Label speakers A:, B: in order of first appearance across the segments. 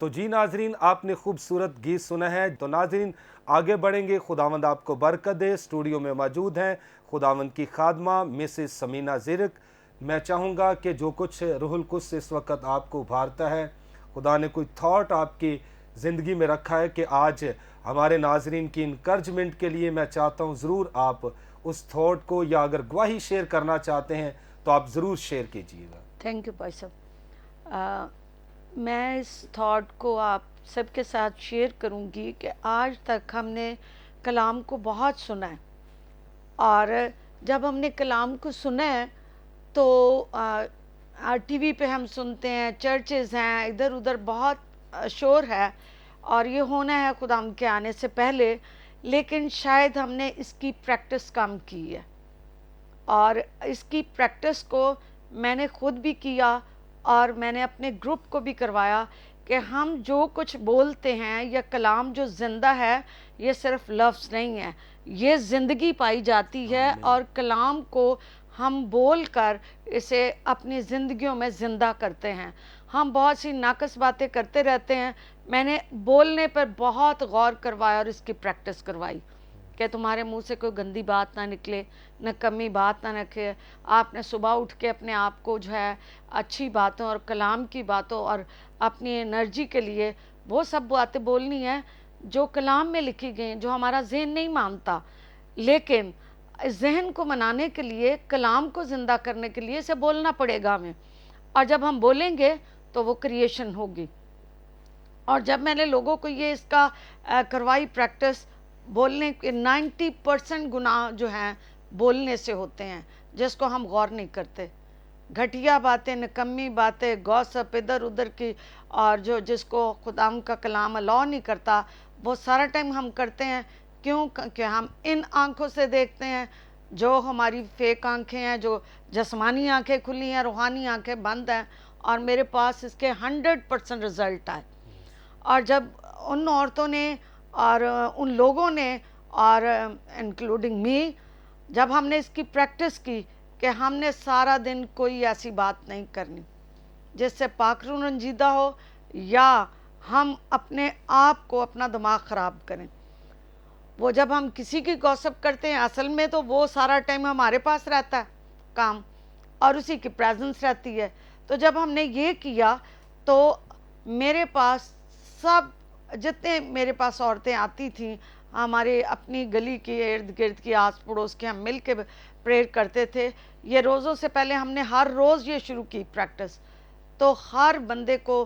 A: تو جی ناظرین، آپ نے خوبصورت گیت سنا ہے. تو ناظرین آگے بڑھیں گے. خداوند آپ کو برکت دے. اسٹوڈیو میں موجود ہیں خداوند کی خادمہ مسز سمینہ زرک. میں چاہوں گا کہ جو کچھ روح القدس اس وقت آپ کو ابھارتا ہے، خدا نے کوئی تھاٹ آپ کی زندگی میں رکھا ہے کہ آج ہمارے ناظرین کی انکرجمنٹ کے لیے، میں چاہتا ہوں ضرور آپ اس تھاٹ کو، یا اگر گواہی شیئر کرنا چاہتے ہیں تو آپ ضرور شیئر کیجیے گا.
B: تھینک یو بھائی صاحب. میں اس تھاٹ کو آپ سب کے ساتھ شیئر کروں گی کہ آج تک ہم نے کلام کو بہت سنا ہے، اور جب ہم نے کلام کو سنا ہے تو ٹی وی پہ ہم سنتے ہیں، چرچز ہیں، ادھر ادھر بہت شور ہے، اور یہ ہونا ہے خدا کے آنے سے پہلے، لیکن شاید ہم نے اس کی پریکٹس کم کی ہے. اور اس کی پریکٹس کو میں نے خود بھی کیا، اور میں نے اپنے گروپ کو بھی کروایا کہ ہم جو کچھ بولتے ہیں، یا کلام جو زندہ ہے، یہ صرف لفظ نہیں ہے، یہ زندگی پائی جاتی ہے، اور کلام کو ہم بول کر اسے اپنی زندگیوں میں زندہ کرتے ہیں. ہم بہت سی ناقص باتیں کرتے رہتے ہیں. میں نے بولنے پر بہت غور کروایا اور اس کی پریکٹس کروائی کہ تمہارے منہ سے کوئی گندی بات نہ نکلے، نہ کمی بات نہ نکلے. آپ نے صبح اٹھ کے اپنے آپ کو جو ہے اچھی باتوں اور کلام کی باتوں اور اپنی انرجی کے لیے وہ سب باتیں بولنی ہیں جو کلام میں لکھی گئی ہیں، جو ہمارا ذہن نہیں مانتا، لیکن ذہن کو منانے کے لیے، کلام کو زندہ کرنے کے لیے اسے بولنا پڑے گا ہمیں. اور جب ہم بولیں گے تو وہ کریشن ہوگی. اور جب میں نے لوگوں کو یہ اس کا کروائی پریکٹس، بولنے کے 90% گناہ جو ہیں بولنے سے ہوتے ہیں، جس کو ہم غور نہیں کرتے. گھٹیا باتیں، نکمی باتیں، گوسپ ادھر ادھر کی، اور جس کو خدا کا کلام الاؤ نہیں کرتا، وہ سارا ٹائم ہم کرتے ہیں. کیوں؟ کہ ہم ان آنکھوں سے دیکھتے ہیں جو ہماری فیک آنکھیں ہیں، جو جسمانی آنکھیں کھلی ہیں، روحانی آنکھیں بند ہیں. اور میرے پاس اس کے 100% رزلٹ آئے. اور جب ان عورتوں نے اور ان لوگوں نے، اور انکلوڈنگ می، جب ہم نے اس کی پریکٹس کی کہ ہم نے سارا دن کوئی ایسی بات نہیں کرنی جس سے پاک روح رنجیدہ ہو، یا ہم اپنے آپ کو، اپنا دماغ خراب کریں. وہ جب ہم کسی کی گوسپ کرتے ہیں، اصل میں تو وہ سارا ٹائم ہمارے پاس رہتا ہے کام، اور اسی کی پریزنس رہتی ہے. تو جب ہم نے یہ کیا تو میرے پاس سب، جتنے میرے پاس عورتیں آتی تھیں، ہمارے اپنی گلی کی ارد گرد کی، آس پڑوس کے، ہم مل کے پریئر کرتے تھے. یہ روزوں سے پہلے ہم نے ہر روز یہ شروع کی پریکٹس. تو ہر بندے کو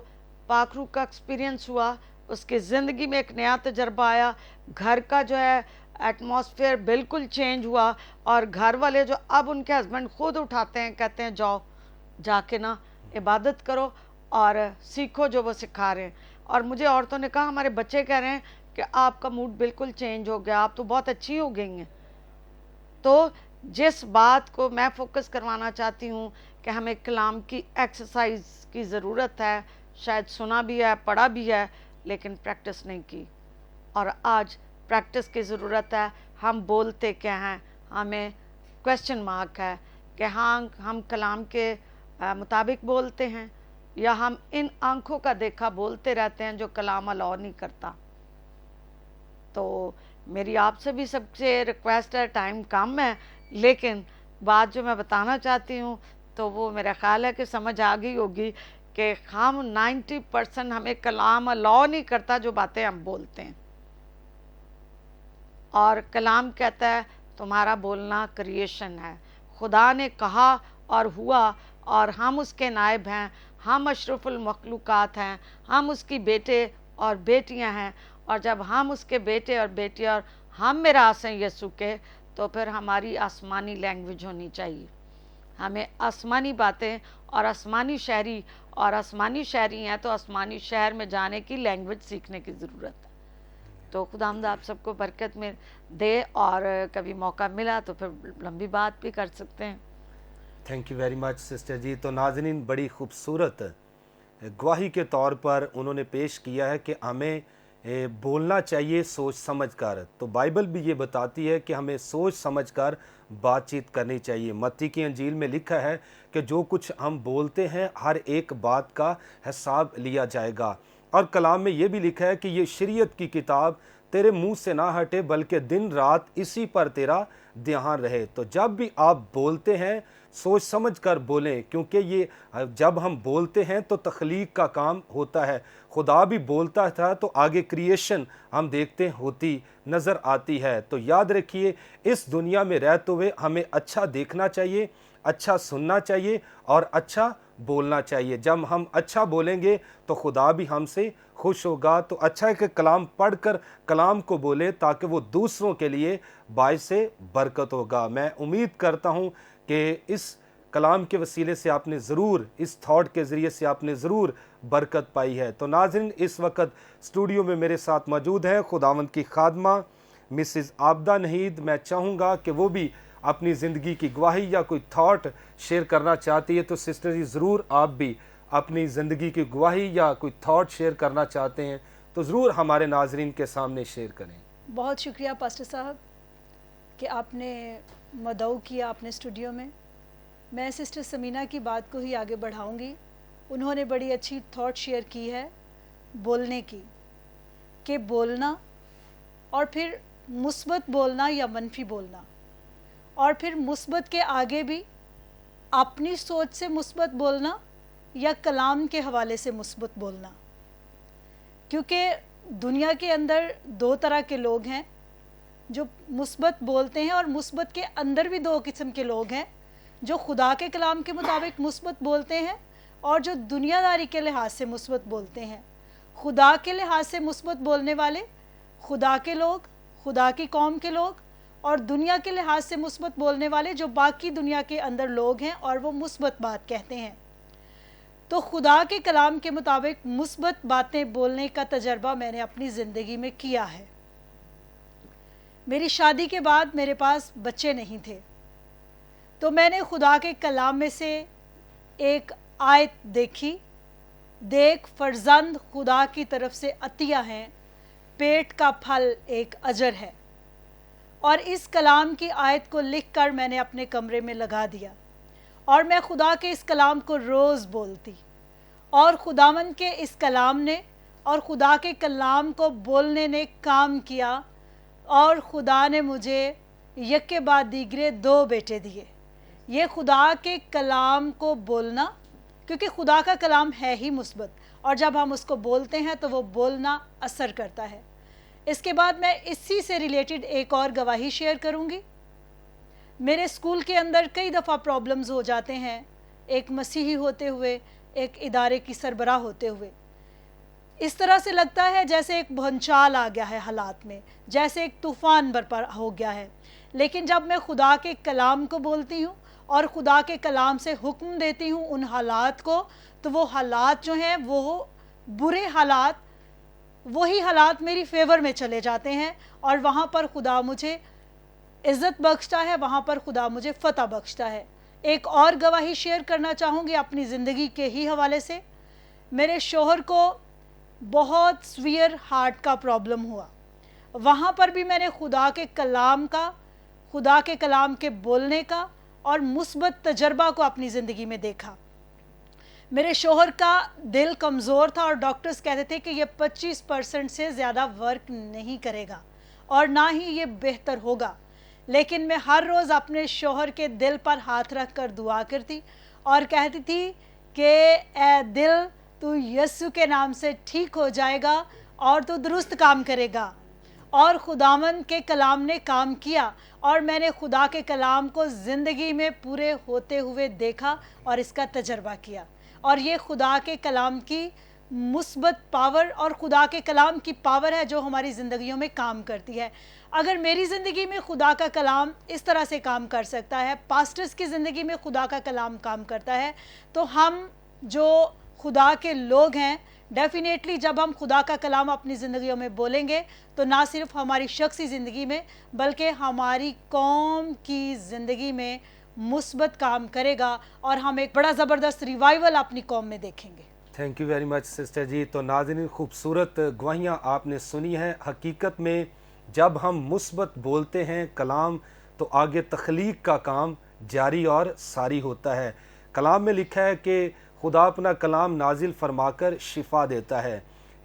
B: پاک روح کا ایکسپیرینس ہوا، اس کی زندگی میں ایک نیا تجربہ آیا. گھر کا جو ہے ایٹماسفیئر بالکل چینج ہوا. اور گھر والے جو اب ان کے ہسبینڈ خود اٹھاتے ہیں، کہتے ہیں جاؤ جا کے نا عبادت کرو اور سیکھو جو وہ سکھا رہے ہیں. اور مجھے عورتوں نے کہا، ہمارے بچے کہہ رہے ہیں کہ آپ کا موڈ بالکل چینج ہو گیا، آپ تو بہت اچھی ہو گئی ہیں. تو جس بات کو میں فوکس کروانا چاہتی ہوں کہ ہمیں کلام کی ایکسرسائز کی ضرورت ہے. شاید سنا بھی ہے، پڑھا بھی ہے، لیکن پریکٹس نہیں کی. اور آج پریکٹس کی ضرورت ہے. ہم بولتے کیا ہیں؟ ہمیں کویسچن مارک ہے کہ ہاں ہم کلام کے مطابق بولتے ہیں، یا ہم ان آنکھوں کا دیکھا بولتے رہتے ہیں جو کلام الاؤ نہیں کرتا. تو میری آپ سے بھی سب سے ریکویسٹ ہے، ٹائم کم ہے، لیکن بات جو میں بتانا چاہتی ہوں تو وہ میرا خیال ہے کہ سمجھ آ گئی ہوگی کہ ہم 90% ہمیں کلام الاؤ نہیں کرتا جو باتیں ہم بولتے ہیں. اور کلام کہتا ہے تمہارا بولنا کریشن ہے. خدا نے کہا اور ہوا، اور ہم اس کے نائب ہیں، ہم اشرف المخلوقات ہیں، ہم اس کی بیٹے اور بیٹیاں ہیں. اور جب ہم اس کے بیٹے اور بیٹیاں، اور ہم میراث ہیں یسوع کے، تو پھر ہماری آسمانی لینگویج ہونی چاہیے. ہمیں آسمانی باتیں اور آسمانی شہری، اور آسمانی شہری ہیں تو آسمانی شہر میں جانے کی لینگویج سیکھنے کی ضرورت ہے. تو خداوند آپ سب کو برکت میں دے، اور کبھی موقع ملا تو پھر لمبی بات بھی کر سکتے ہیں.
A: Thank you very much sister جی. تو ناظرین بڑی خوبصورت گواہی کے طور پر انہوں نے پیش کیا ہے کہ ہمیں بولنا چاہیے سوچ سمجھ کر. تو بائبل بھی یہ بتاتی ہے کہ ہمیں سوچ سمجھ کر بات چیت کرنی چاہیے. متی کی انجیل میں لکھا ہے کہ جو کچھ ہم بولتے ہیں ہر ایک بات کا حساب لیا جائے گا. اور کلام میں یہ بھی لکھا ہے کہ یہ شریعت کی کتاب تیرے منہ سے نہ ہٹے بلکہ دن رات اسی پر تیرا دھیان رہے۔ تو جب بھی آپ بولتے ہیں سوچ سمجھ کر بولیں، کیونکہ یہ جب ہم بولتے ہیں تو تخلیق کا کام ہوتا ہے۔ خدا بھی بولتا تھا تو آگے کریشن ہم دیکھتے ہیں ہوتی نظر آتی ہے۔ تو یاد رکھیے اس دنیا میں رہتے ہوئے ہمیں اچھا دیکھنا چاہیے، اچھا سننا چاہیے اور اچھا بولنا چاہیے۔ جب ہم اچھا بولیں گے تو خدا بھی ہم سے خوش ہوگا۔ تو اچھا ہے کہ کلام پڑھ کر کلام کو بولے تاکہ وہ دوسروں کے لیے باعث برکت ہوگا۔ میں امید کرتا ہوں کہ اس کلام کے وسیلے سے آپ نے ضرور، اس تھاٹ کے ذریعے سے آپ نے ضرور برکت پائی ہے۔ تو ناظرین، اس وقت اسٹوڈیو میں میرے ساتھ موجود ہیں خداوند کی خادمہ مسز عابدہ نہید۔ میں چاہوں گا کہ وہ بھی اپنی زندگی کی گواہی یا کوئی تھاٹ شیئر کرنا چاہتی ہے۔ تو سسٹر جی ضرور آپ بھی اپنی زندگی کی گواہی یا کوئی تھاٹ شیئر کرنا چاہتے ہیں تو ضرور ہمارے ناظرین کے سامنے شیئر کریں۔
C: بہت شکریہ پاسٹر صاحب کہ آپ نے مدعو کیا اپنے اسٹوڈیو میں۔ میں سسٹر سمینہ کی بات کو ہی آگے بڑھاؤں گی۔ انہوں نے بڑی اچھی تھاٹ شیئر کی ہے بولنے کی، کہ بولنا اور پھر مثبت بولنا یا منفی بولنا، اور پھر مثبت کے آگے بھی اپنی سوچ سے مثبت بولنا یا کلام کے حوالے سے مثبت بولنا، کیونکہ دنیا کے اندر دو طرح کے لوگ ہیں جو مثبت بولتے ہیں، اور مثبت کے اندر بھی دو قسم کے لوگ ہیں جو خدا کے کلام کے مطابق مثبت بولتے ہیں اور جو دنیا داری کے لحاظ سے مثبت بولتے ہیں۔ خدا کے لحاظ سے مثبت بولنے والے خدا کے لوگ، خدا کی قوم کے لوگ، اور دنیا کے لحاظ سے مثبت بولنے والے جو باقی دنیا کے اندر لوگ ہیں اور وہ مثبت بات کہتے ہیں۔ تو خدا کے کلام کے مطابق مثبت باتیں بولنے کا تجربہ میں نے اپنی زندگی میں کیا ہے۔ میری شادی کے بعد میرے پاس بچے نہیں تھے، تو میں نے خدا کے کلام میں سے ایک آیت دیکھی، دیکھ فرزند خدا کی طرف سے عطیہ ہیں، پیٹ کا پھل ایک اجر ہے۔ اور اس کلام کی آیت کو لکھ کر میں نے اپنے کمرے میں لگا دیا، اور میں خدا کے اس کلام کو روز بولتی، اور خداوند کے اس کلام نے اور خدا کے کلام کو بولنے نے کام کیا، اور خدا نے مجھے یک کے بعد دیگرے 2 بیٹے دیے۔ یہ خدا کے کلام کو بولنا، کیونکہ خدا کا کلام ہے ہی مثبت، اور جب ہم اس کو بولتے ہیں تو وہ بولنا اثر کرتا ہے۔ اس کے بعد میں اسی سے ریلیٹڈ ایک اور گواہی شیئر کروں گی۔ میرے اسکول کے اندر کئی دفعہ پرابلمز ہو جاتے ہیں، ایک مسیحی ہوتے ہوئے، ایک ادارے کی سربراہ ہوتے ہوئے۔ اس طرح سے لگتا ہے جیسے ایک بھونچال آ گیا ہے حالات میں، جیسے ایک طوفان برپا ہو گیا ہے۔ لیکن جب میں خدا کے کلام کو بولتی ہوں اور خدا کے کلام سے حکم دیتی ہوں ان حالات کو، تو وہ حالات جو ہیں، وہ برے حالات، وہی حالات میری فیور میں چلے جاتے ہیں، اور وہاں پر خدا مجھے عزت بخشتا ہے، وہاں پر خدا مجھے فتح بخشتا ہے۔ ایک اور گواہی شیئر کرنا چاہوں گی اپنی زندگی کے ہی حوالے سے۔ میرے شوہر کو بہت سویئر ہارٹ کا پرابلم ہوا، وہاں پر بھی میں نے خدا کے کلام کا، خدا کے کلام کے بولنے کا اور مثبت تجربہ کو اپنی زندگی میں دیکھا۔ میرے شوہر کا دل کمزور تھا، اور ڈاکٹرز کہتے تھے کہ یہ 25% سے زیادہ ورک نہیں کرے گا اور نہ ہی یہ بہتر ہوگا۔ لیکن میں ہر روز اپنے شوہر کے دل پر ہاتھ رکھ کر دعا کرتی اور کہتی تھی کہ اے دل، تو یسوع کے نام سے ٹھیک ہو جائے گا اور تو درست کام کرے گا۔ اور خداوند کے کلام نے کام کیا، اور میں نے خدا کے کلام کو زندگی میں پورے ہوتے ہوئے دیکھا اور اس کا تجربہ کیا۔ اور یہ خدا کے کلام کی مثبت پاور اور خدا کے کلام کی پاور ہے جو ہماری زندگیوں میں کام کرتی ہے۔ اگر میری زندگی میں خدا کا کلام اس طرح سے کام کر سکتا ہے، پاسٹرز کی زندگی میں خدا کا کلام کام کرتا ہے، تو ہم جو خدا کے لوگ ہیں، ڈیفینیٹلی جب ہم خدا کا کلام اپنی زندگیوں میں بولیں گے تو نہ صرف ہماری شخصی زندگی میں بلکہ ہماری قوم کی زندگی میں مثبت کام کرے گا، اور ہم ایک بڑا زبردست ریوائیول اپنی قوم میں دیکھیں گے۔
A: Thank you very much sister جی۔ تو ناظرین، خوبصورت گواہیاں آپ نے سنی ہیں۔ حقیقت میں جب ہم مثبت بولتے ہیں کلام، تو آگے تخلیق کا کام جاری اور ساری ہوتا ہے۔ کلام میں لکھا ہے کہ خدا اپنا کلام نازل فرما کر شفا دیتا ہے۔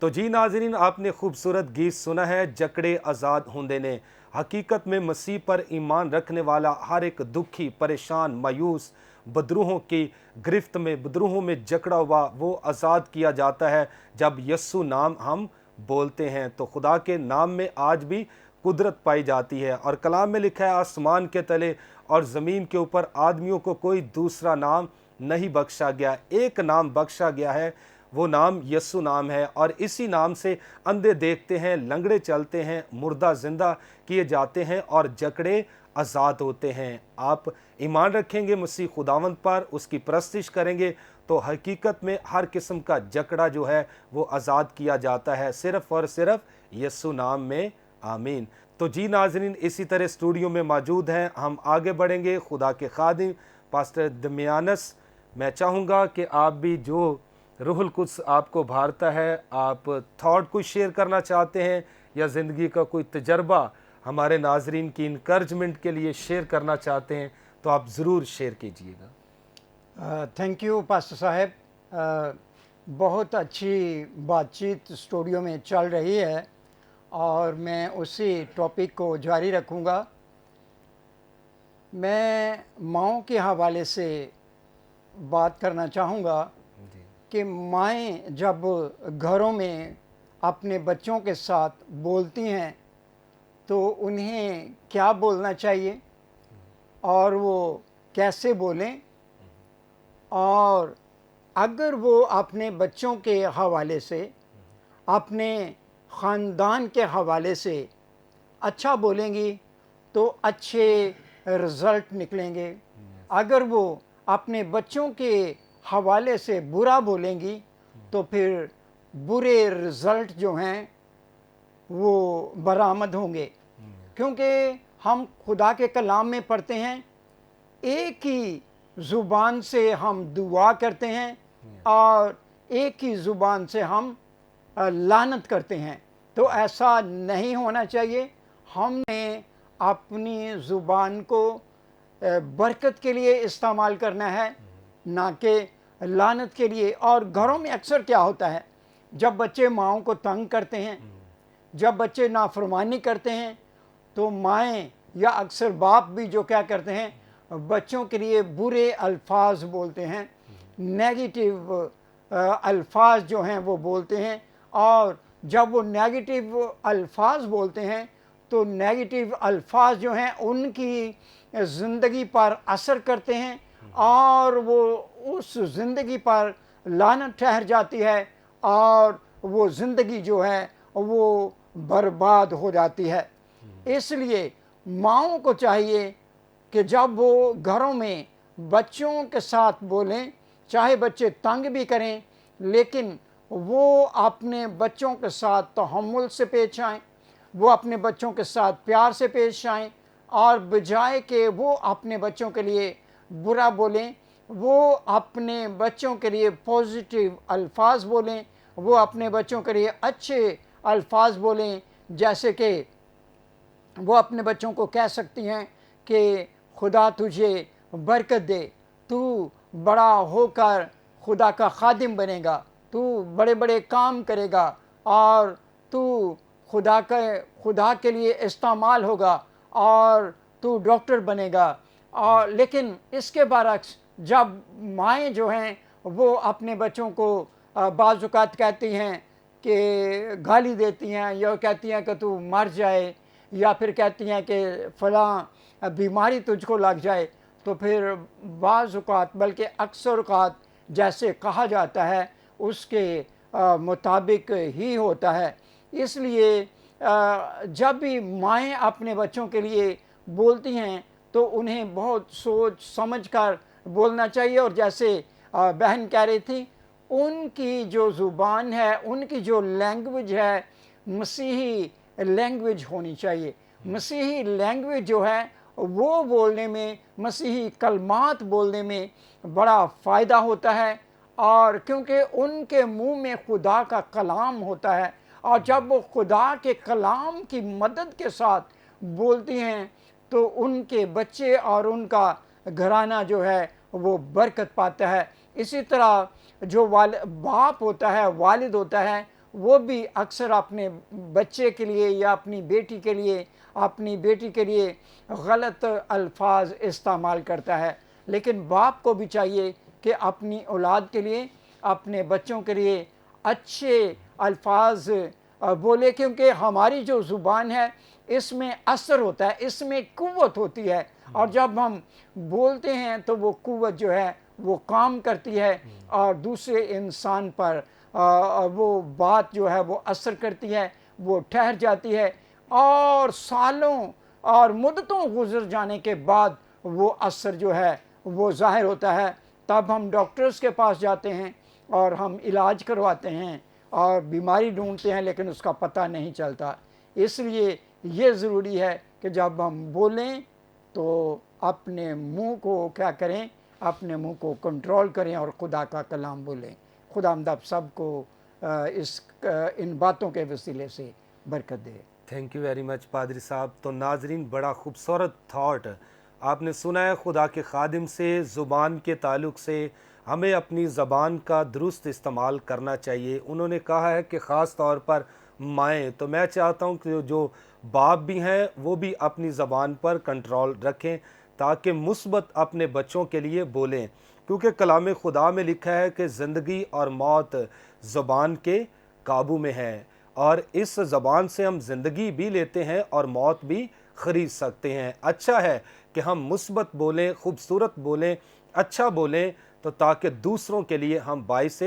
A: تو جی ناظرین، آپ نے خوبصورت گیت سنا ہے جکڑے آزاد ہوندے نے۔ حقیقت میں مسیح پر ایمان رکھنے والا ہر ایک دکھی، پریشان، مایوس، بدروہوں کی گرفت میں، بدروہوں میں جکڑا ہوا وہ آزاد کیا جاتا ہے جب یسوع نام ہم بولتے ہیں۔ تو خدا کے نام میں آج بھی قدرت پائی جاتی ہے، اور کلام میں لکھا ہے آسمان کے تلے اور زمین کے اوپر آدمیوں کو کوئی دوسرا نام نہیں بخشا گیا، ایک نام بخشا گیا ہے، وہ نام یسوع نام ہے، اور اسی نام سے اندھے دیکھتے ہیں، لنگڑے چلتے ہیں، مردہ زندہ کیے جاتے ہیں اور جکڑے آزاد ہوتے ہیں۔ آپ ایمان رکھیں گے مسیح خداوند پر، اس کی پرستش کریں گے تو حقیقت میں ہر قسم کا جکڑا جو ہے وہ آزاد کیا جاتا ہے، صرف اور صرف یسوع نام میں۔ آمین۔ تو جی ناظرین، اسی طرح اسٹوڈیو میں موجود ہیں، ہم آگے بڑھیں گے۔ خدا کے خادم پاسٹر دمیانس، میں چاہوں گا کہ آپ بھی جو روح القدس آپ کو بھارتا ہے، آپ تھاٹ کو شیئر کرنا چاہتے ہیں یا زندگی کا کوئی تجربہ ہمارے ناظرین کی انکرجمنٹ کے لیے شیئر کرنا چاہتے ہیں تو آپ ضرور شیئر کیجئے گا۔
D: تھینک یو پاسٹر صاحب، بہت اچھی بات چیت اسٹوڈیو میں چل رہی ہے اور میں اسی ٹاپک کو جاری رکھوں گا۔ میں ماؤں کے حوالے سے بات کرنا چاہوں گا کہ مائیں جب گھروں میں اپنے بچوں کے ساتھ بولتی ہیں تو انہیں کیا بولنا چاہیے اور وہ کیسے بولیں، اور اگر وہ اپنے بچوں کے حوالے سے، اپنے خاندان کے حوالے سے اچھا بولیں گی تو اچھے رزلٹ نکلیں گے، اگر وہ اپنے بچوں کے حوالے سے برا بولیں گی تو پھر برے رزلٹ جو ہیں وہ برآمد ہوں گے، کیونکہ ہم خدا کے کلام میں پڑھتے ہیں ایک ہی زبان سے ہم دعا کرتے ہیں اور ایک ہی زبان سے ہم لعنت کرتے ہیں۔ تو ایسا نہیں ہونا چاہیے، ہم نے اپنی زبان کو برکت کے لیے استعمال کرنا ہے، نہ کہ لعنت کے لیے۔ اور گھروں میں اکثر کیا ہوتا ہے، جب بچے ماؤں کو تنگ کرتے ہیں، جب بچے نافرمانی کرتے ہیں تو مائیں یا اکثر باپ بھی جو کیا کرتے ہیں، بچوں کے لیے برے الفاظ بولتے ہیں، نیگیٹو الفاظ جو ہیں وہ بولتے ہیں، اور جب وہ نیگیٹو الفاظ بولتے ہیں تو نیگیٹو الفاظ جو ہیں ان کی زندگی پر اثر کرتے ہیں اور وہ اس زندگی پر لعنت ٹھہر جاتی ہے اور وہ زندگی جو ہے وہ برباد ہو جاتی ہے۔ اس لیے ماؤں کو چاہیے کہ جب وہ گھروں میں بچوں کے ساتھ بولیں، چاہے بچے تنگ بھی کریں لیکن وہ اپنے بچوں کے ساتھ تحمل سے پیش آئیں، وہ اپنے بچوں کے ساتھ پیار سے پیش آئیں، اور بجائے کہ وہ اپنے بچوں کے لیے برا بولیں، وہ اپنے بچوں کے لیے پازیٹیو الفاظ بولیں، وہ اپنے بچوں کے لیے اچھے الفاظ بولیں، جیسے کہ وہ اپنے بچوں کو کہہ سکتی ہیں کہ خدا تجھے برکت دے، تو بڑا ہو کر خدا کا خادم بنے گا، تو بڑے بڑے کام کرے گا اور تو خدا کے لیے استعمال ہوگا اور تو ڈاکٹر بنے گا۔ اور لیکن اس کے برعکس جب مائیں جو ہیں وہ اپنے بچوں کو بعض اوقات کہتی ہیں کہ گالی دیتی ہیں، یا کہتی ہیں کہ تو مر جائے، یا پھر کہتی ہیں کہ فلاں بیماری تجھ کو لگ جائے، تو پھر بعض اوقات بلکہ اکثر اوقات جیسے کہا جاتا ہے اس کے مطابق ہی ہوتا ہے۔ اس لیے جب بھی مائیں اپنے بچوں کے لیے بولتی ہیں تو انہیں بہت سوچ سمجھ کر بولنا چاہیے، اور جیسے بہن کہہ رہی تھی، ان کی جو زبان ہے، ان کی جو لینگویج ہے، مسیحی لینگویج ہونی چاہیے۔ مسیحی لینگویج جو ہے وہ بولنے میں، مسیحی کلمات بولنے میں بڑا فائدہ ہوتا ہے، اور کیونکہ ان کے منہ میں خدا کا کلام ہوتا ہے، اور جب وہ خدا کے کلام کی مدد کے ساتھ بولتی ہیں تو ان کے بچے اور ان کا گھرانہ جو ہے وہ برکت پاتا ہے۔ اسی طرح جو باپ ہوتا ہے، والد ہوتا ہے، وہ بھی اکثر اپنے بچے کے لیے یا اپنی بیٹی کے لیے غلط الفاظ استعمال کرتا ہے. لیکن باپ کو بھی چاہیے کہ اپنی اولاد کے لیے، اپنے بچوں کے لیے اچھے الفاظ بولے، کیونکہ ہماری جو زبان ہے اس میں اثر ہوتا ہے، اس میں قوت ہوتی ہے، اور جب ہم بولتے ہیں تو وہ قوت جو ہے وہ کام کرتی ہے اور دوسرے انسان پر وہ بات جو ہے وہ اثر کرتی ہے، وہ ٹھہر جاتی ہے، اور سالوں اور مدتوں گزر جانے کے بعد وہ اثر جو ہے وہ ظاہر ہوتا ہے. تب ہم ڈاکٹرز کے پاس جاتے ہیں اور ہم علاج کرواتے ہیں اور بیماری ڈھونڈتے ہیں، لیکن اس کا پتہ نہیں چلتا. اس لیے یہ ضروری ہے کہ جب ہم بولیں تو اپنے منہ کو کیا کریں، اپنے منہ کو کنٹرول کریں اور خدا کا کلام بولیں. خداوند آپ سب کو ان باتوں کے وسیلے سے برکت دے.
A: تھینک یو ویری مچ پادری صاحب. تو ناظرین، بڑا خوبصورت تھاٹ آپ نے سنا ہے خدا کے خادم سے. زبان کے تعلق سے ہمیں اپنی زبان کا درست استعمال کرنا چاہیے. انہوں نے کہا ہے کہ خاص طور پر مائیں، تو میں چاہتا ہوں کہ جو باپ بھی ہیں وہ بھی اپنی زبان پر کنٹرول رکھیں تاکہ مثبت اپنے بچوں کے لیے بولیں، کیونکہ کلام خدا میں لکھا ہے کہ زندگی اور موت زبان کے قابو میں ہے، اور اس زبان سے ہم زندگی بھی لیتے ہیں اور موت بھی خرید سکتے ہیں. اچھا ہے کہ ہم مثبت بولیں، خوبصورت بولیں، اچھا بولیں، تو تاکہ دوسروں کے لیے ہم باعث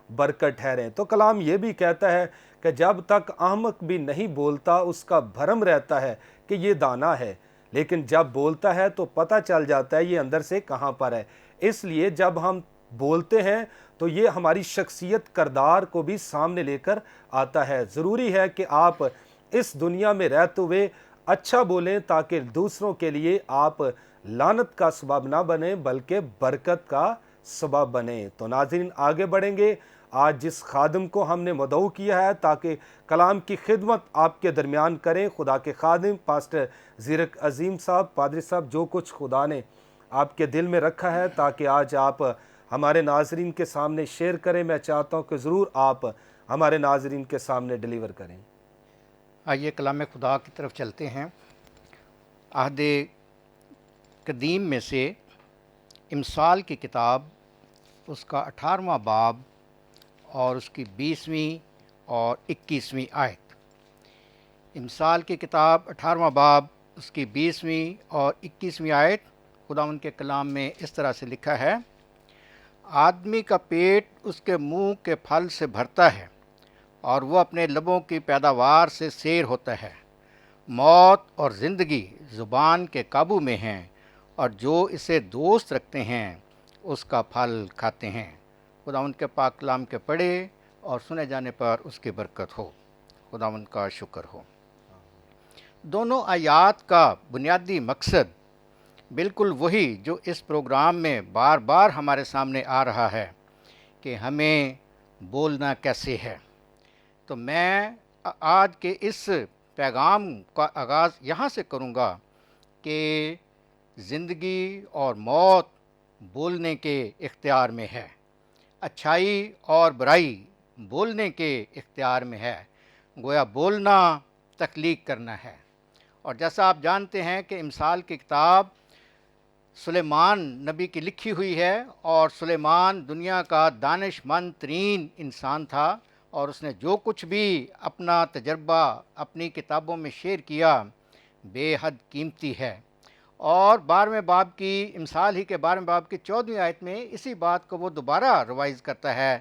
A: برکت ٹھہریں. تو کلام یہ بھی کہتا ہے کہ جب تک احمق بھی نہیں بولتا اس کا بھرم رہتا ہے کہ یہ دانا ہے، لیکن جب بولتا ہے تو پتہ چل جاتا ہے یہ اندر سے کہاں پر ہے. اس لیے جب ہم بولتے ہیں تو یہ ہماری شخصیت کردار کو بھی سامنے لے کر آتا ہے. ضروری ہے کہ آپ اس دنیا میں رہتے ہوئے اچھا بولیں تاکہ دوسروں کے لیے آپ لعنت کا سبب نہ بنیں بلکہ برکت کا سبب بنیں. تو ناظرین، آگے بڑھیں گے. آج جس خادم کو ہم نے مدعو کیا ہے تاکہ کلام کی خدمت آپ کے درمیان کریں، خدا کے خادم پاسٹر زیرک عظیم صاحب، پادری صاحب، جو کچھ خدا نے آپ کے دل میں رکھا ہے تاکہ آج آپ ہمارے ناظرین کے سامنے شیئر کریں، میں چاہتا ہوں کہ ضرور آپ ہمارے ناظرین کے سامنے ڈیلیور کریں.
E: آئیے کلام خدا کی طرف چلتے ہیں. عہد قدیم میں سے امثال کی کتاب، اس کا 18واں باب اور اس کی 20ویں اور 21ویں آیت. امثال کی کتاب 18واں باب، اس کی 20ویں اور 21ویں آیت. خداوند کے کلام میں اس طرح سے لکھا ہے: آدمی کا پیٹ اس کے منہ کے پھل سے بھرتا ہے اور وہ اپنے لبوں کی پیداوار سے سیر ہوتا ہے. موت اور زندگی زبان کے قابو میں ہیں، اور جو اسے دوست رکھتے ہیں اس کا پھل کھاتے ہیں. خداوند کے پاک کلام کے پڑھے اور سنے جانے پر اس کی برکت ہو. خداوند کا شکر ہو. دونوں آیات کا بنیادی مقصد بالکل وہی جو اس پروگرام میں بار بار ہمارے سامنے آ رہا ہے کہ ہمیں بولنا کیسے ہے. تو میں آج کے اس پیغام کا آغاز یہاں سے کروں گا کہ زندگی اور موت بولنے کے اختیار میں ہے، اچھائی اور برائی بولنے کے اختیار میں ہے. گویا بولنا تخلیق کرنا ہے. اور جیسا آپ جانتے ہیں کہ امثال کی کتاب سلیمان نبی کی لکھی ہوئی ہے، اور سلیمان دنیا کا دانش مند ترین انسان تھا، اور اس نے جو کچھ بھی اپنا تجربہ اپنی کتابوں میں شیئر کیا بے حد قیمتی ہے. اور 12ویں باب کی، امثال ہی کے 12ویں باب کی 14ویں آیت میں اسی بات کو وہ دوبارہ ریوائز کرتا ہے: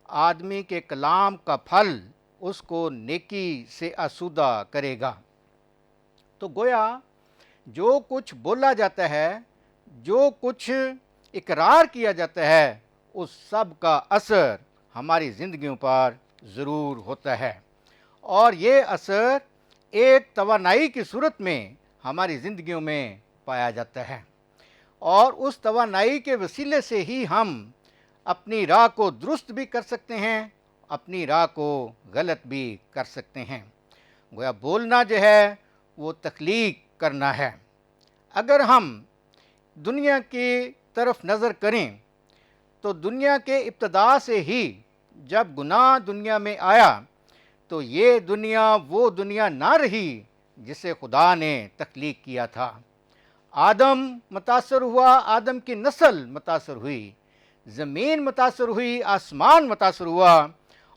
E: آدمی کے کلام کا پھل اس کو نیکی سے آسودہ کرے گا. تو گویا جو کچھ بولا جاتا ہے، جو کچھ اقرار کیا جاتا ہے، اس سب کا اثر ہماری زندگیوں پر ضرور ہوتا ہے، اور یہ اثر ایک توانائی کی صورت میں ہماری زندگیوں میں پایا جاتا ہے. اور اس توانائی کے وسیلے سے ہی ہم اپنی راہ کو درست بھی کر سکتے ہیں، اپنی راہ کو غلط بھی کر سکتے ہیں. گویا بولنا جو ہے وہ تخلیق کرنا ہے. اگر ہم دنیا کی طرف نظر کریں تو دنیا کے ابتدا سے ہی جب گناہ دنیا میں آیا تو یہ دنیا وہ دنیا نہ رہی جسے خدا نے تخلیق کیا تھا۔ آدم متاثر ہوا، آدم کی نسل متاثر ہوئی، زمین متاثر ہوئی، آسمان متاثر ہوا،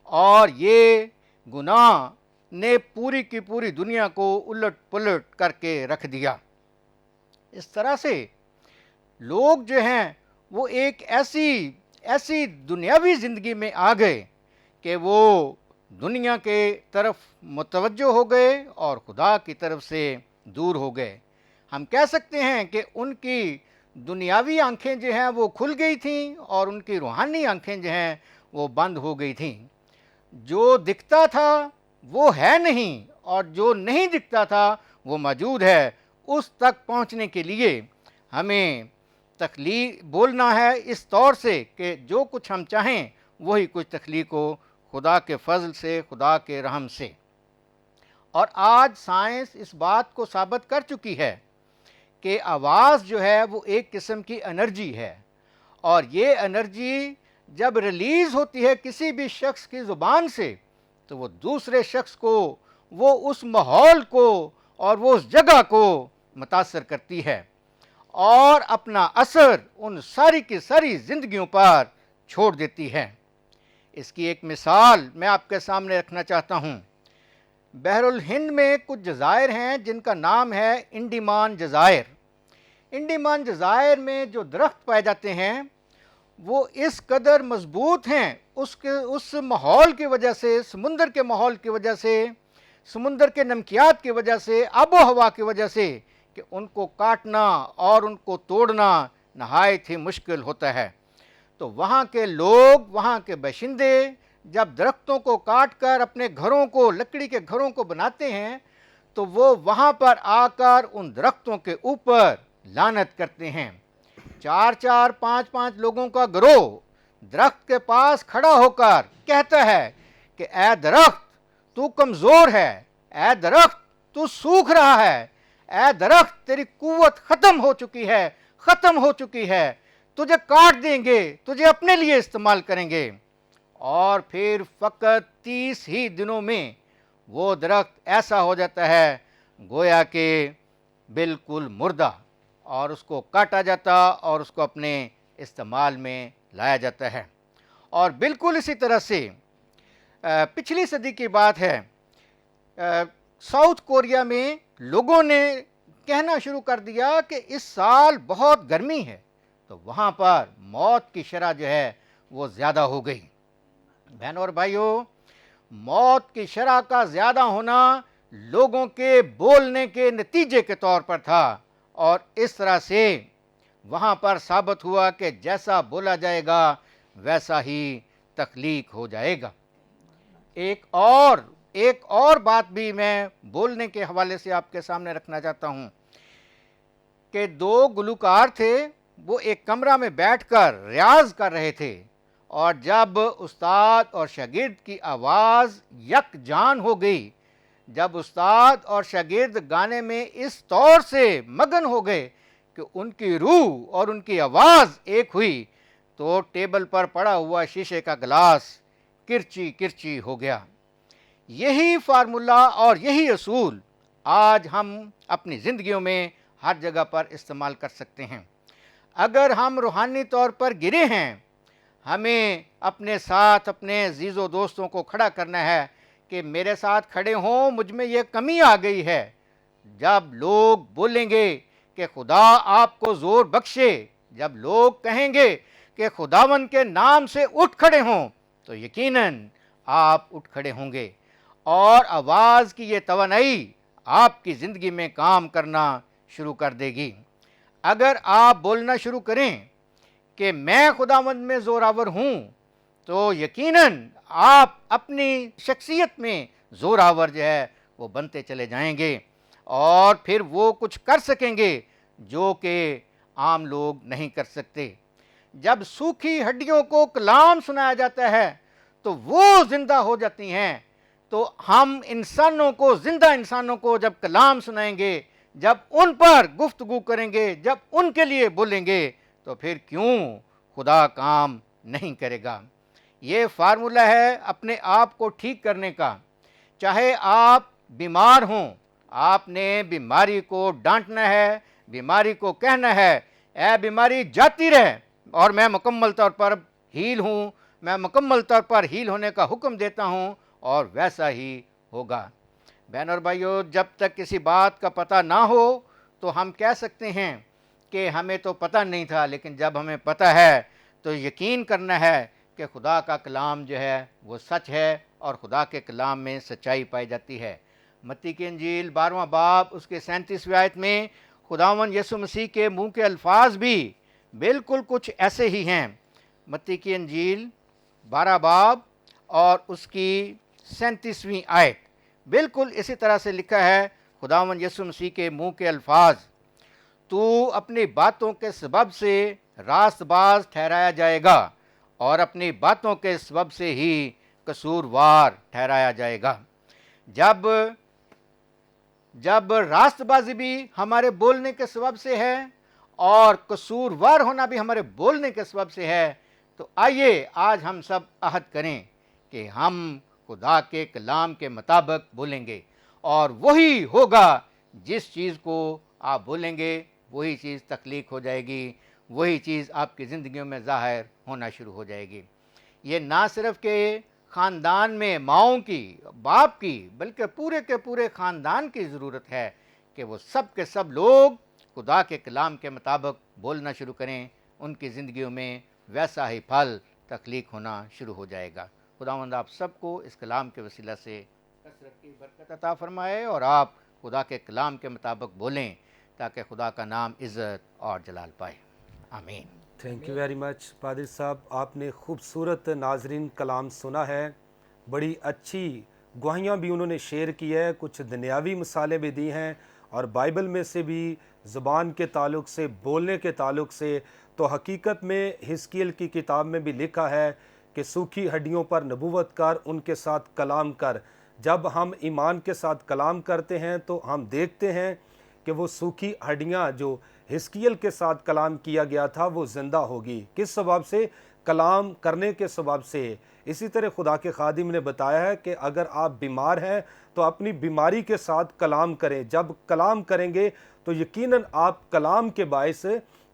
E: اور یہ گناہ نے پوری کی پوری دنیا کو الٹ پلٹ کر کے رکھ دیا۔ اس طرح سے لوگ جو ہیں وہ ایک ایسی دنیاوی زندگی میں آ گئے کہ وہ دنیا کے طرف متوجہ ہو گئے اور خدا کی طرف سے دور ہو گئے۔ ہم کہہ سکتے ہیں کہ ان کی دنیاوی آنکھیں جو ہیں وہ کھل گئی تھیں اور ان کی روحانی آنکھیں جو ہیں وہ بند ہو گئی تھیں۔ جو دکھتا تھا وہ ہے نہیں، اور جو نہیں دکھتا تھا وہ موجود ہے۔ اس تک پہنچنے کے لیے ہمیں تخلیق بولنا ہے اس طور سے کہ جو کچھ ہم چاہیں وہی کچھ تخلیق ہو، خدا کے فضل سے، خدا کے رحم سے۔ اور آج سائنس اس بات کو ثابت کر چکی ہے کہ آواز جو ہے وہ ایک قسم کی انرجی ہے، اور یہ انرجی جب ریلیز ہوتی ہے کسی بھی شخص کی زبان سے تو وہ دوسرے شخص کو، وہ اس ماحول کو اور وہ اس جگہ کو متاثر کرتی ہے اور اپنا اثر ان ساری کی ساری زندگیوں پر چھوڑ دیتی ہے۔ اس کی ایک مثال میں آپ کے سامنے رکھنا چاہتا ہوں۔ بحر الہند میں کچھ جزائر ہیں جن کا نام ہے انڈیمان جزائر۔ انڈیمان جزائر میں جو درخت پائے جاتے ہیں وہ اس قدر مضبوط ہیں اس ماحول کی وجہ سے، سمندر کے ماحول کی وجہ سے، سمندر کے نمکیات کی وجہ سے، آب و ہوا کی وجہ سے، کہ ان کو کاٹنا اور ان کو توڑنا نہایت ہی مشکل ہوتا ہے۔ تو وہاں کے لوگ، وہاں کے باشندے جب درختوں کو کاٹ کر اپنے گھروں کو، لکڑی کے گھروں کو بناتے ہیں تو وہ وہاں پر آ کر ان درختوں کے اوپر لعنت کرتے ہیں۔ 4 5 لوگوں کا گروہ درخت کے پاس کھڑا ہو کر کہتا ہے کہ اے درخت تو کمزور ہے، اے درخت تو سوکھ رہا ہے، اے درخت تیری قوت ختم ہو چکی ہے، ختم ہو چکی ہے، تجھے کاٹ دیں گے، تجھے اپنے لیے استعمال کریں گے۔ اور پھر فقط 30 ہی دنوں میں وہ درخت ایسا ہو جاتا ہے گویا کہ بالکل مردہ، اور اس کو کاٹا جاتا اور اس کو اپنے استعمال میں لایا جاتا ہے۔ اور بالکل اسی طرح سے پچھلی صدی کی بات ہے، ساؤتھ کوریا میں لوگوں نے کہنا شروع کر دیا کہ اس سال بہت گرمی ہے، تو وہاں پر موت کی شرح جو ہے وہ زیادہ ہو گئی۔ بہنوں اور بھائیوں، موت کی شرح کا زیادہ ہونا لوگوں کے بولنے کے نتیجے کے طور پر تھا، اور اس طرح سے وہاں پر ثابت ہوا کہ جیسا بولا جائے گا ویسا ہی تخلیق ہو جائے گا۔ ایک اور بات بھی میں بولنے کے حوالے سے آپ کے سامنے رکھنا چاہتا ہوں کہ 2 گلوکار تھے، وہ ایک کمرہ میں بیٹھ کر ریاض کر رہے تھے، اور جب استاد اور شاگرد کی آواز یک جان ہو گئی، جب استاد اور شاگرد گانے میں اس طور سے مگن ہو گئے کہ ان کی روح اور ان کی آواز ایک ہوئی، تو ٹیبل پر پڑا ہوا شیشے کا گلاس کرچی کرچی ہو گیا۔ یہی فارمولہ اور یہی اصول آج ہم اپنی زندگیوں میں ہر جگہ پر استعمال کر سکتے ہیں۔ اگر ہم روحانی طور پر گرے ہیں، ہمیں اپنے ساتھ اپنے عزیز و دوستوں کو کھڑا کرنا ہے کہ میرے ساتھ کھڑے ہوں، مجھ میں یہ کمی آ گئی ہے۔ جب لوگ بولیں گے کہ خدا آپ کو زور بخشے، جب لوگ کہیں گے کہ خداوند کے نام سے اٹھ کھڑے ہوں، تو یقیناً آپ اٹھ کھڑے ہوں گے، اور آواز کی یہ توانائی آپ کی زندگی میں کام کرنا شروع کر دے گی۔ اگر آپ بولنا شروع کریں کہ میں خداوند میں زوراور ہوں، تو یقیناً آپ اپنی شخصیت میں زوراور جو ہے وہ بنتے چلے جائیں گے، اور پھر وہ کچھ کر سکیں گے جو کہ عام لوگ نہیں کر سکتے۔ جب سوکھی ہڈیوں کو کلام سنایا جاتا ہے تو وہ زندہ ہو جاتی ہیں، تو ہم انسانوں کو، زندہ انسانوں کو جب کلام سنائیں گے، جب ان پر گفتگو کریں گے، جب ان کے لیے بولیں گے، تو پھر کیوں خدا کام نہیں کرے گا۔ یہ فارمولہ ہے اپنے آپ کو ٹھیک کرنے کا۔ چاہے آپ بیمار ہوں، آپ نے بیماری کو ڈانٹنا ہے، بیماری کو کہنا ہے اے بیماری جاتی رہے، اور میں مکمل طور پر ہیل ہوں، میں مکمل طور پر ہیل ہونے کا حکم دیتا ہوں، اور ویسا ہی ہوگا۔ بہن اور بھائیو، جب تک کسی بات کا پتہ نہ ہو تو ہم کہہ سکتے ہیں کہ ہمیں تو پتہ نہیں تھا، لیکن جب ہمیں پتہ ہے تو یقین کرنا ہے کہ خدا کا کلام جو ہے وہ سچ ہے، اور خدا کے کلام میں سچائی پائی جاتی ہے۔ متی کی انجیل 12واں باب اس کے 37ویں آیت میں خداوند یسوع مسیح کے منہ کے الفاظ بھی بالکل کچھ ایسے ہی ہیں۔ متی کی انجیل 12 باب اور اس کی 37ویں آیت بالکل اسی طرح سے لکھا ہے۔ خداوند یسوع مسیح کے منہ کے الفاظ، تو اپنی باتوں کے سبب سے راست باز ٹھہرایا جائے گا، اور اپنی باتوں کے سبب سے ہی قصوروار ٹھہرایا جائے گا۔ جب راست بازی بھی ہمارے بولنے کے سبب سے ہے اور قصوروار ہونا بھی ہمارے بولنے کے سبب سے ہے، تو آئیے آج ہم سب عہد کریں کہ ہم خدا کے کلام کے مطابق بولیں گے، اور وہی ہوگا جس چیز کو آپ بولیں گے وہی چیز تخلیق ہو جائے گی، وہی چیز آپ کی زندگیوں میں ظاہر ہونا شروع ہو جائے گی۔ یہ نہ صرف کہ خاندان میں ماؤں کی، باپ کی، بلکہ پورے کے پورے خاندان کی ضرورت ہے کہ وہ سب کے سب لوگ خدا کے کلام کے مطابق بولنا شروع کریں، ان کی زندگیوں میں ویسا ہی پھل تخلیق ہونا شروع ہو جائے گا۔ خداوند آپ سب کو اس کلام کے وسیلہ سے کثرت کی برکت عطا فرمائے، اور آپ خدا کے کلام کے مطابق بولیں تاکہ خدا کا نام عزت اور جلال پائے۔ آمین۔
A: تھینک یو ویری مچ پادری صاحب، آپ نے خوبصورت ناظرین کلام سنا ہے، بڑی اچھی گواہیاں بھی انہوں نے شیئر کی ہے، کچھ دنیاوی مثالیں بھی دی ہیں، اور بائبل میں سے بھی زبان کے تعلق سے، بولنے کے تعلق سے، تو حقیقت میں حزقیل کی کتاب میں بھی لکھا ہے کہ سوکھی ہڈیوں پر نبوت کر، ان کے ساتھ کلام کر۔ جب ہم ایمان کے ساتھ کلام کرتے ہیں تو ہم دیکھتے ہیں کہ وہ سوکھی ہڈیاں جو حزقیل کے ساتھ کلام کیا گیا تھا وہ زندہ ہوگی۔ کس سبب سے؟ کلام کرنے کے سبب سے۔ اسی طرح خدا کے خادم نے بتایا ہے کہ اگر آپ بیمار ہیں تو اپنی بیماری کے ساتھ کلام کریں۔ جب کلام کریں گے تو یقیناً آپ کلام کے باعث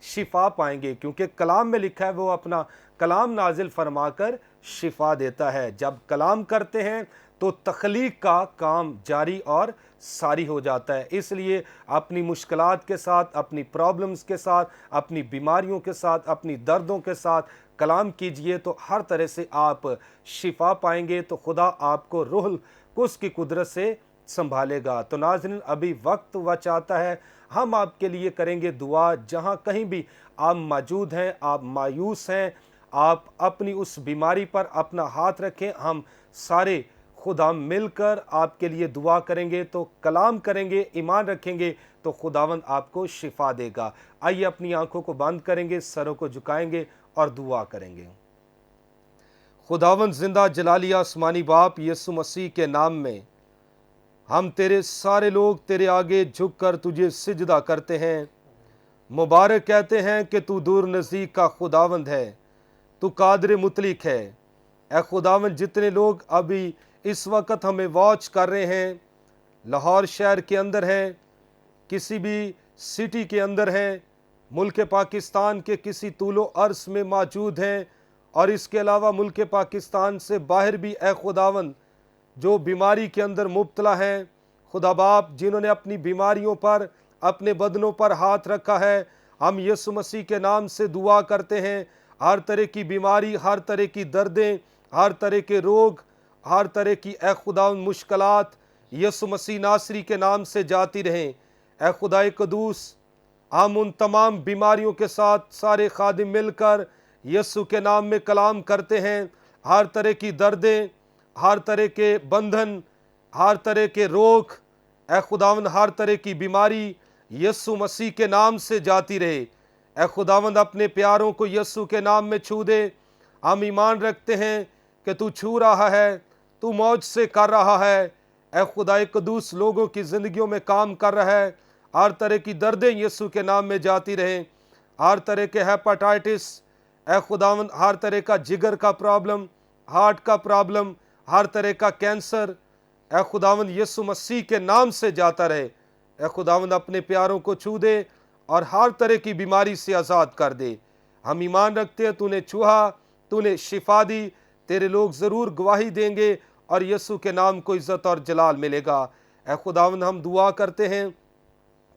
A: شفا پائیں گے، کیونکہ کلام میں لکھا ہے وہ اپنا کلام نازل فرما کر شفا دیتا ہے۔ جب کلام کرتے ہیں تو تخلیق کا کام جاری اور ساری ہو جاتا ہے۔ اس لیے اپنی مشکلات کے ساتھ، اپنی پرابلمز کے ساتھ، اپنی بیماریوں کے ساتھ، اپنی دردوں کے ساتھ کلام کیجئے تو ہر طرح سے آپ شفا پائیں گے، تو خدا آپ کو روح القدس کی قدرت سے سنبھالے گا۔ تو ناظرین، ابھی وقت چاہتا ہے ہم آپ کے لیے کریں گے دعا۔ جہاں کہیں بھی آپ موجود ہیں، آپ مایوس ہیں، آپ اپنی اس بیماری پر اپنا ہاتھ رکھیں، ہم سارے خدا مل کر آپ کے لیے دعا کریں گے، تو کلام کریں گے، ایمان رکھیں گے تو خداوند آپ کو شفا دے گا۔ آئیے اپنی آنکھوں کو بند کریں گے، سروں کو جھکائیں گے اور دعا کریں گے۔ خداوند زندہ جلالی آسمانی باپ، یسوع مسیح کے نام میں ہم تیرے سارے لوگ تیرے آگے جھک کر تجھے سجدہ کرتے ہیں، مبارک کہتے ہیں کہ تو دور نزدیک کا خداوند ہے، تو قادر مطلق ہے۔ اے خداوند، جتنے لوگ ابھی اس وقت ہمیں واچ کر رہے ہیں، لاہور شہر کے اندر ہیں، کسی بھی سٹی کے اندر ہیں، ملک پاکستان کے کسی طول و عرض میں موجود ہیں، اور اس کے علاوہ ملک پاکستان سے باہر بھی، اے خداوند، جو بیماری کے اندر مبتلا ہیں، خدا باپ، جنہوں نے اپنی بیماریوں پر، اپنے بدنوں پر ہاتھ رکھا ہے، ہم یسوع مسیح کے نام سے دعا کرتے ہیں، ہر طرح کی بیماری، ہر طرح کی دردیں، ہر طرح کے روگ، ہر طرح کی اے خداوند مشکلات یسوع مسیح ناصری کے نام سے جاتی رہیں۔ اے خدائے قدوس، ہم ان تمام بیماریوں کے ساتھ سارے خادم مل کر یسوع کے نام میں کلام کرتے ہیں۔ ہر طرح کی دردیں، ہر طرح کے بندھن، ہر طرح کے روگ، اے خداوند ہر طرح کی بیماری یسوع مسیح کے نام سے جاتی رہے۔ اے خداوند اپنے پیاروں کو یسوع کے نام میں چھو دے۔ ہم ایمان رکھتے ہیں کہ تو چھو رہا ہے، تو معجزے کر رہا ہے۔ اے خدائے قدوس، لوگوں کی زندگیوں میں کام کر رہا ہے۔ ہر طرح کی دردیں یسوع کے نام میں جاتی رہیں، ہر طرح کے ہیپاٹائٹس، اے خداوند ہر طرح کا جگر کا پرابلم، ہارٹ کا پرابلم، ہر طرح کا کینسر، اے خداوند یسوع مسیح کے نام سے جاتا رہے۔ اے خداوند اپنے پیاروں کو چھو دے اور ہر طرح کی بیماری سے آزاد کر دے۔ ہم ایمان رکھتے ہیں تو نے چھوا، تو نے شفا دی، تیرے لوگ ضرور گواہی دیں گے اور یسوع کے نام کو عزت اور جلال ملے گا۔ اے خداوند ہم دعا کرتے ہیں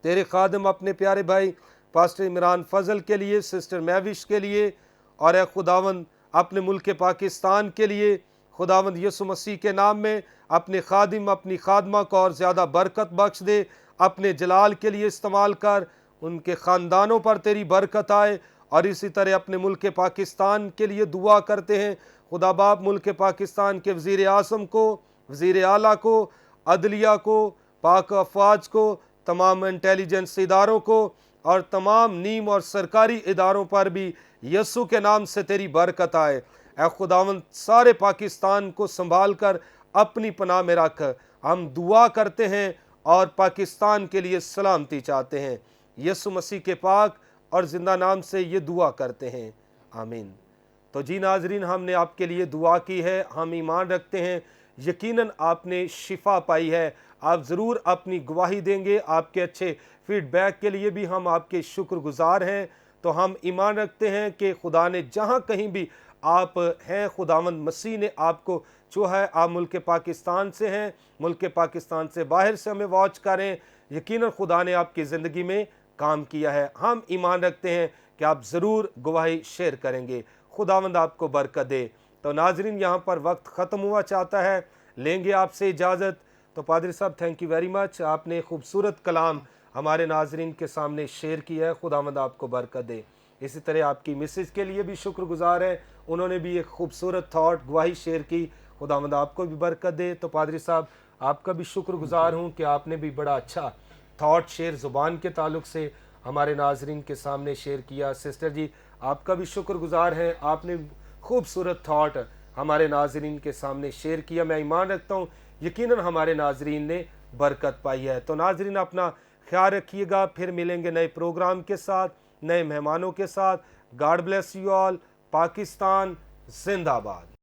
A: تیرے خادم اپنے پیارے بھائی پاسٹر عمران فضل کے لیے، سسٹر مہوش کے لیے، اور اے خداوند اپنے ملک پاکستان کے لیے، خداوند یسوع مسیح کے نام میں اپنے خادم اپنی خادمہ کو اور زیادہ برکت بخش دے، اپنے جلال کے لیے استعمال کر، ان کے خاندانوں پر تیری برکت آئے۔ اور اسی طرح اپنے ملک پاکستان کے لیے دعا کرتے ہیں، خدا باپ ملک پاکستان کے وزیر اعظم کو، وزیر اعلیٰ کو، عدلیہ کو، پاک افواج کو، تمام انٹیلیجنس اداروں کو اور تمام نیم اور سرکاری اداروں پر بھی یسوع کے نام سے تیری برکت آئے۔ اے خداوند سارے پاکستان کو سنبھال کر اپنی پناہ میں رکھ۔ ہم دعا کرتے ہیں اور پاکستان کے لیے سلامتی چاہتے ہیں، یسوع مسیح کے پاک اور زندہ نام سے یہ دعا کرتے ہیں، آمین۔ تو جی ناظرین، ہم نے آپ کے لیے دعا کی ہے، ہم ایمان رکھتے ہیں یقیناً آپ نے شفا پائی ہے۔ آپ ضرور اپنی گواہی دیں گے، آپ کے اچھے فیڈ بیک کے لیے بھی ہم آپ کے شکر گزار ہیں۔ تو ہم ایمان رکھتے ہیں کہ خدا نے جہاں کہیں بھی آپ ہیں، خداوند مسیح نے آپ کو جو ہے، آپ ملک پاکستان سے ہیں، ملک پاکستان سے باہر سے ہمیں واچ کریں، یقیناً خدا نے آپ کی زندگی میں کام کیا ہے۔ ہم ایمان رکھتے ہیں کہ آپ ضرور گواہی شیئر کریں گے۔ خداوند آپ کو برکت دے۔ تو ناظرین، یہاں پر وقت ختم ہوا چاہتا ہے، لیں گے آپ سے اجازت۔ تو پادری صاحب تھینک یو ویری مچ، آپ نے خوبصورت کلام ہمارے ناظرین کے سامنے شیئر کیا ہے، خداوند آپ کو برکت دے۔ اسی طرح آپ کی مسز کے لیے بھی شکر گزار ہے، انہوں نے بھی ایک خوبصورت تھاٹ گواہی شیئر کی، خداوند آپ کو بھی برکت دے۔ تو پادری صاحب آپ کا بھی شکر گزار ہوں کہ آپ نے بھی بڑا اچھا تھاٹ شیئر زبان کے تعلق سے ہمارے ناظرین کے سامنے شیئر کیا۔ سسٹر جی آپ کا بھی شکر گزار ہے، آپ نے خوبصورت تھاٹ ہمارے ناظرین کے سامنے شیئر کیا۔ میں ایمان رکھتا ہوں یقیناً ہمارے ناظرین نے برکت پائی ہے۔ تو ناظرین اپنا خیال رکھیے گا، پھر ملیں گے نئے پروگرام کے ساتھ، نئے مہمانوں کے ساتھ۔ God bless you all. Pakistan زندہ باد۔